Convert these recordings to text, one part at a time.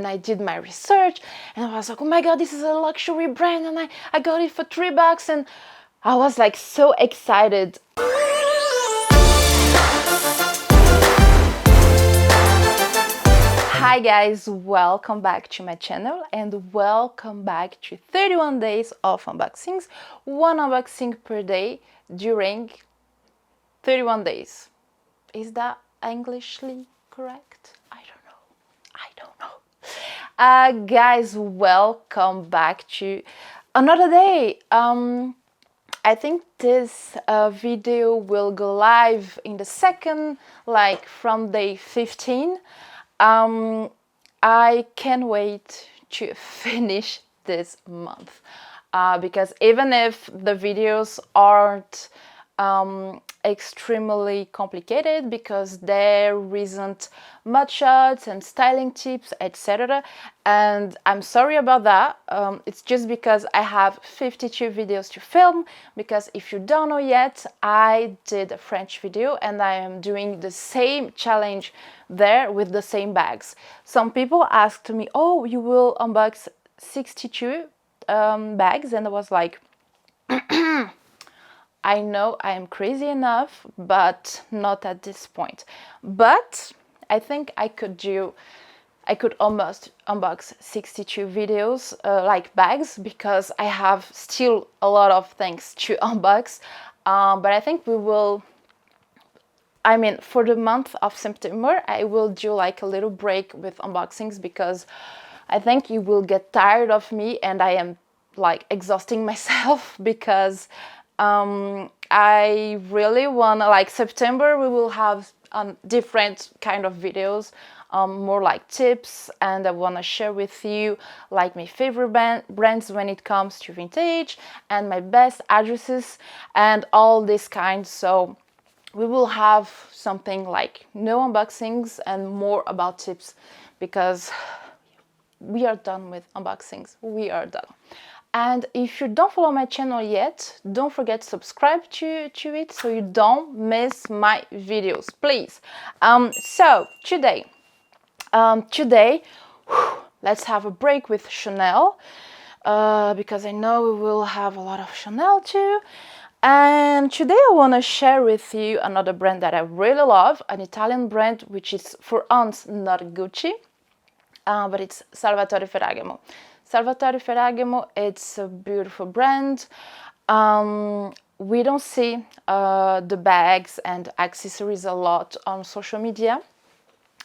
And I did my research and I was like, oh my god, this is a luxury brand, and I got it for $3, and I was like so excited. Hi guys, welcome back to my channel and welcome back to 31 days of unboxings, one unboxing per day during 31 days. Is that Englishly correct? I don't know. Guys, welcome back to another day. I think this video will go live in the second, like from day 15. I can't wait to finish this month because even if the videos aren't extremely complicated, because there isn't much shots and styling tips, etc., and I'm sorry about that. It's just because I have 52 videos to film, because if you don't know yet, I did a French video and I am doing the same challenge there with the same bags. Some people asked me, oh, you will unbox 62 bags, and I was like, I know I am crazy enough, but not at this point. But I think I could almost unbox 62 videos like bags, because I have still a lot of things to unbox. But I think we will, I mean, for the month of September, I will do like a little break with unboxings, because I think you will get tired of me and I am like exhausting myself, because I really want to, like, September we will have different kind of videos, more like tips, and I want to share with you like my favorite brands when it comes to vintage, and my best addresses and all this kind. So we will have something like no unboxings and more about tips, because we are done with unboxings. We are done. And if you don't follow my channel yet, don't forget to subscribe to it so you don't miss my videos, please. So today, let's have a break with Chanel, because I know we will have a lot of Chanel too. And today I want to share with you another brand that I really love, an Italian brand, which is for once not Gucci, but it's Salvatore Ferragamo. Salvatore Ferragamo, it's a beautiful brand. We don't see the bags and accessories a lot on social media,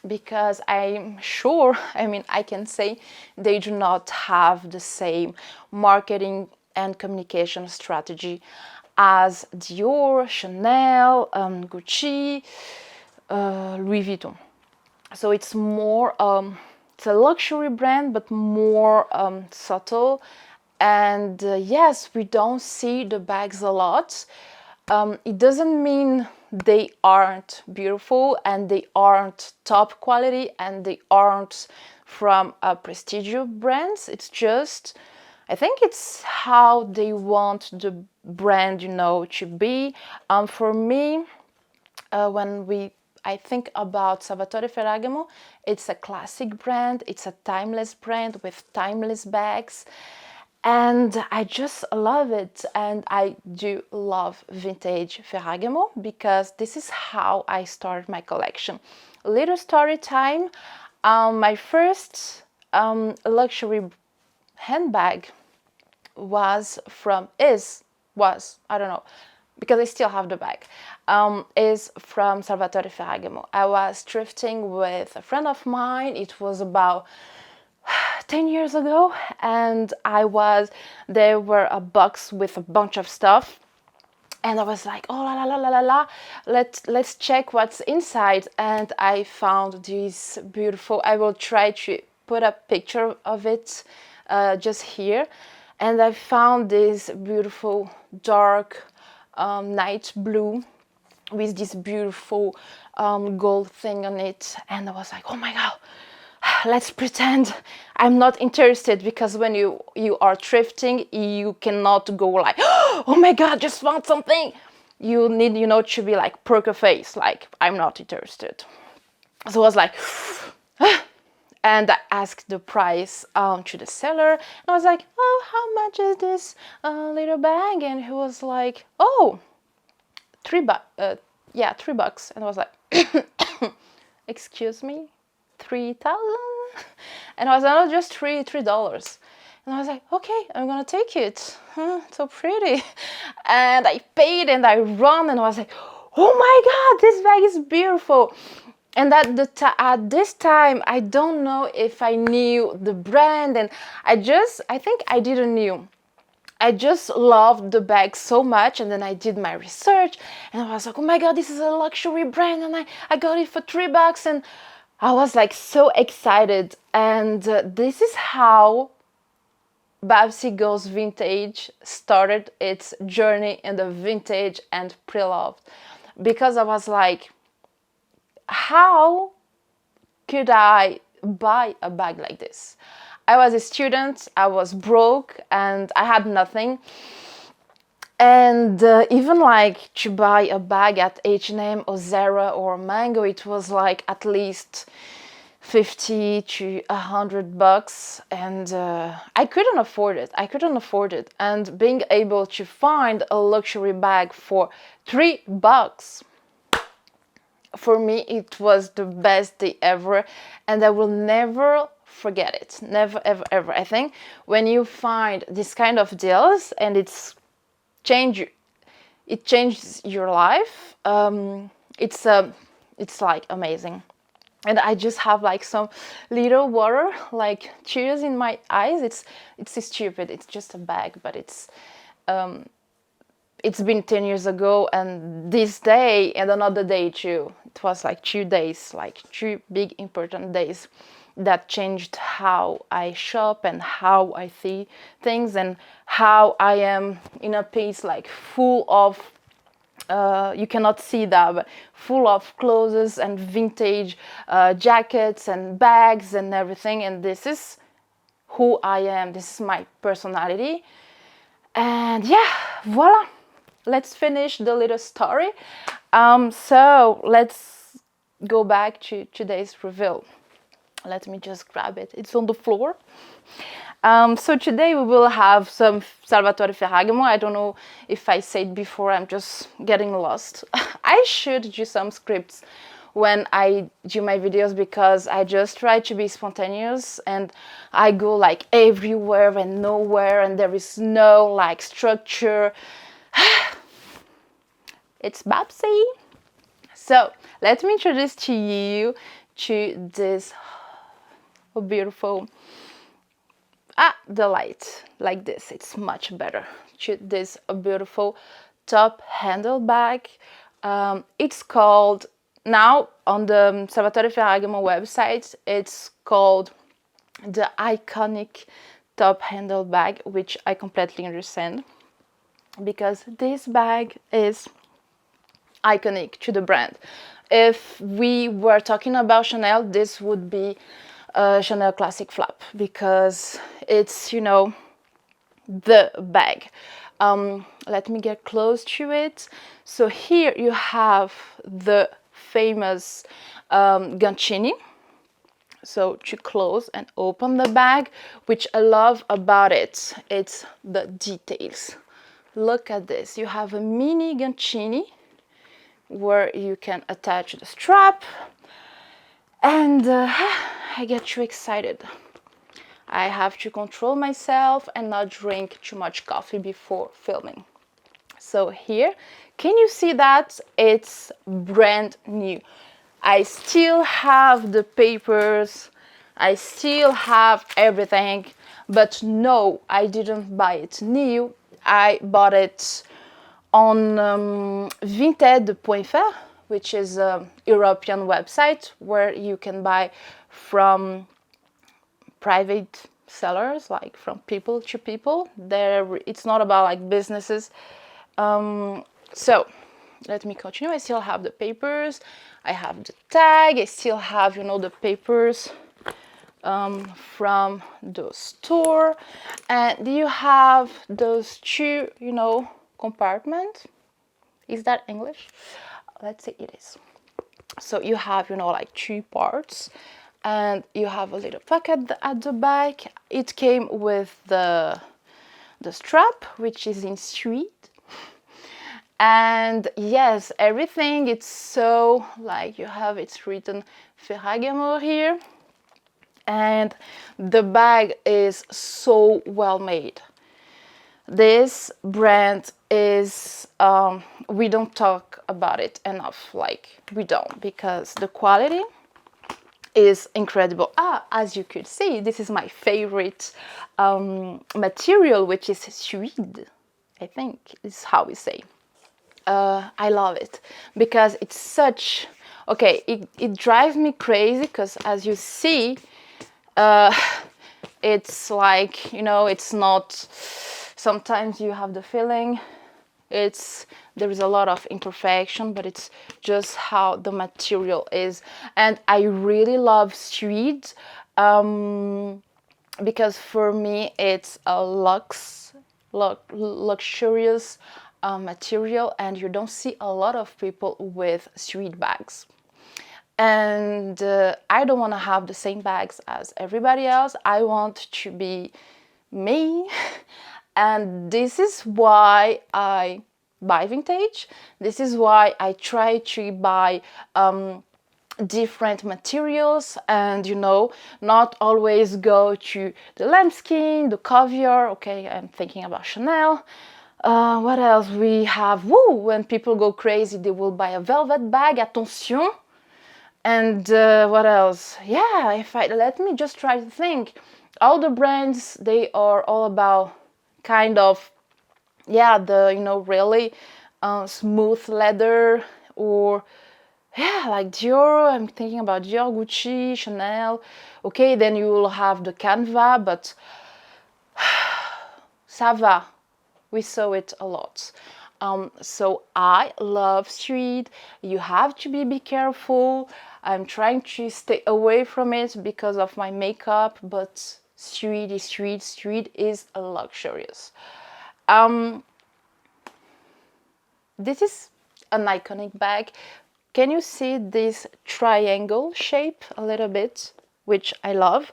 because I'm sure, I mean, I can say they do not have the same marketing and communication strategy as Dior, Chanel, Gucci, Louis Vuitton. So it's more it's a luxury brand, but more subtle. And yes, we don't see the bags a lot. It doesn't mean they aren't beautiful and they aren't top quality and they aren't from prestigious brands. It's just, I think it's how they want the brand, you know, to be. For me, when I think about Salvatore Ferragamo, it's a classic brand, it's a timeless brand with timeless bags, and I just love it. And I do love vintage Ferragamo, because this is how I started my collection. A little story time. My first luxury handbag was, I don't know, because I still have the bag, is from Salvatore Ferragamo. I was thrifting with a friend of mine. It was about 10 years ago, and there were a box with a bunch of stuff, and I was like, oh la la la la la, let's check what's inside. And I found this beautiful, I will try to put a picture of it just here, and I found this beautiful dark night blue with this beautiful gold thing on it. And I was like, oh my god, let's pretend I'm not interested, because when you are thrifting, you cannot go like, oh my god, just found something. You need, you know, to be like poker face, like I'm not interested. So I was like, And I asked the price to the seller, and I was like, oh, how much is this little bag? And he was like, oh, yeah, $3. And I was like, excuse me, 3,000? And I was like, oh, just $3. And I was like, okay, I'm gonna take it. So pretty. And I paid and I run, and I was like, oh my God, this bag is beautiful. And at this time, I don't know if I knew the brand, and I think I didn't knew. I just loved the bag so much, and then I did my research, and I was like, oh my God, this is a luxury brand, and I got it for $3, and I was like so excited. And this is how Babsy Goes Vintage started its journey in the vintage and pre-loved, because I was like, how could I buy a bag like this? I was a student, I was broke, and I had nothing. And even like to buy a bag at H&M or Zara or Mango, it was like at least 50 to $100, and I couldn't afford it. And being able to find a luxury bag for $3, for me, it was the best day ever, and I will never forget it. Never, ever, ever. I think when you find this kind of deals and it changes your life, it's like amazing. And I just have like some little water, like tears in my eyes. It's stupid. It's just a bag, but it's been 10 years ago, and this day and another day too. It was like 2 days, like 2 big important days that changed how I shop and how I see things, and how I am in a piece like full of, you cannot see that, but full of clothes and vintage jackets and bags and everything. And this is who I am. This is my personality. And yeah, voila. Let's finish the little story. So let's go back to today's reveal. Let me just grab it. It's on the floor. So today we will have some Salvatore Ferragamo. I don't know if I said before, I'm just getting lost. I should do some scripts when I do my videos, because I just try to be spontaneous, and I go like everywhere and nowhere, and there is no like structure. It's Babsy. So let me introduce to you to this beautiful, the light like this, it's much better, to this beautiful top handle bag. It's called, now on the Salvatore Ferragamo website, it's called the iconic top handle bag, which I completely understand, because this bag is iconic to the brand. If we were talking about Chanel, this would be a Chanel Classic Flap, because it's, you know, the bag. Let me get close to it. So here you have the famous Guncini. So to close and open the bag, which I love about it, it's the details. Look at this. You have a mini Guncini where you can attach the strap, and I get too excited. I have to control myself and not drink too much coffee before filming. So here, can you see that it's brand new? I still have the papers, I still have everything, but no, I didn't buy it new. I bought it on vinted.fr, which is a European website where you can buy from private sellers, like from people to people. It's not about like businesses. So let me continue. I still have the papers, I have the tag, I still have, you know, the papers from the store, and you have those two, you know, compartment. Is that English? Let's say it is. So you have, you know, like 2 parts, and you have a little pocket at the back. It came with the strap, which is in suede. And yes, everything, it's so like you have, it's written Ferragamo here. And the bag is so well made. This brand is, we don't talk about it enough, like we don't, because the quality is incredible. As you could see, this is my favorite material, which is suede, I think is how we say. I love it because it's such, okay, it drives me crazy because as you see, it's like, you know, it's not, sometimes you have the feeling there is a lot of imperfection, but it's just how the material is. And I really love suede because for me it's a luxurious material, and you don't see a lot of people with suede bags. And I don't want to have the same bags as everybody else. I want to be me. And this is why I buy vintage. This is why I try to buy different materials, and you know, not always go to the lambskin, the caviar. Okay, I'm thinking about Chanel. What else we have? Woo! When people go crazy, they will buy a velvet bag. Attention. And what else? Yeah, let me just try to think. All the brands, they are all about kind of, yeah, the, you know, really smooth leather, or yeah, like Dior. I'm thinking about Dior, Gucci, Chanel. Okay, then you will have the Canva, but ça va. We saw it a lot. So I love suede. You have to be careful. I'm trying to stay away from it because of my makeup, but suede is suede. Suede is luxurious. This is an iconic bag. Can you see this triangle shape a little bit, which I love?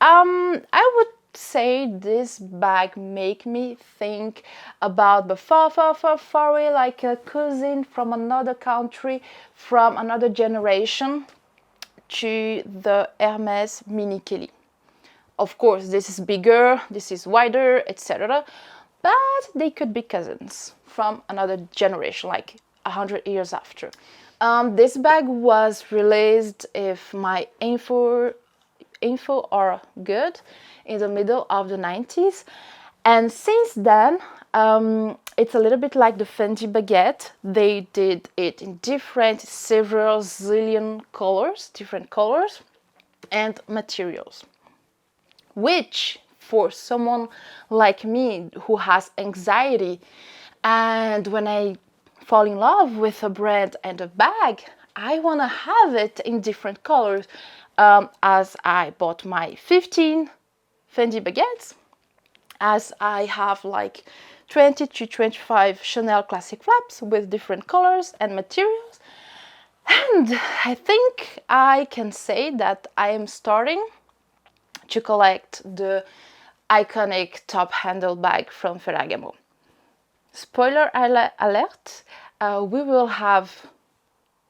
I would say this bag make me think about the far away, like a cousin from another country, from another generation, to the Hermes Mini Kelly. Of course, this is bigger, this is wider, etc. But they could be cousins from another generation, like 100 years after. This bag was released, if my info are good, in the middle of the 90s, and since then it's a little bit like the Fendi baguette. They did it in several zillion colors, different colors and materials, which for someone like me who has anxiety, and when I fall in love with a brand and a bag, I want to have it in different colors. As I bought my 15 Fendi baguettes, as I have like 20 to 25 Chanel classic flaps with different colors and materials. And I think I can say that I am starting to collect the iconic top handle bag from Ferragamo. Spoiler alert, we will have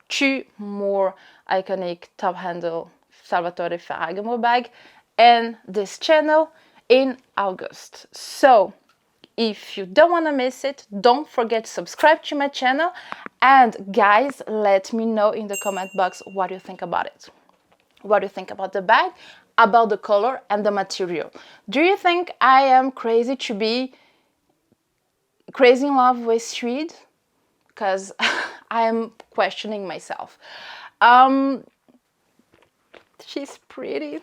2 more iconic top handle Salvatore Ferragamo bag in this channel in August. So if you don't want to miss it, don't forget to subscribe to my channel. And guys, let me know in the comment box what you think about it. What do you think about the bag, about the color and the material? Do you think I am crazy to be crazy in love with suede? Because I am questioning myself. She's pretty,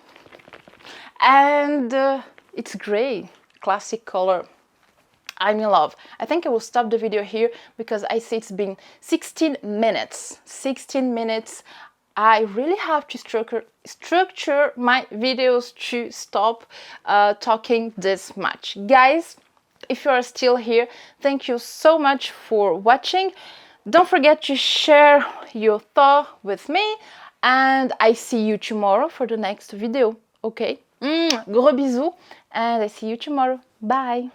and it's gray, classic color. I'm in love. I think I will stop the video here because I see it's been 16 minutes. 16 minutes. I really have to structure my videos to stop talking this much. Guys, if you are still here, thank you so much for watching. Don't forget to share your thought with me. and I see you tomorrow for the next video, okay? Gros bisous, and I see you tomorrow. Bye!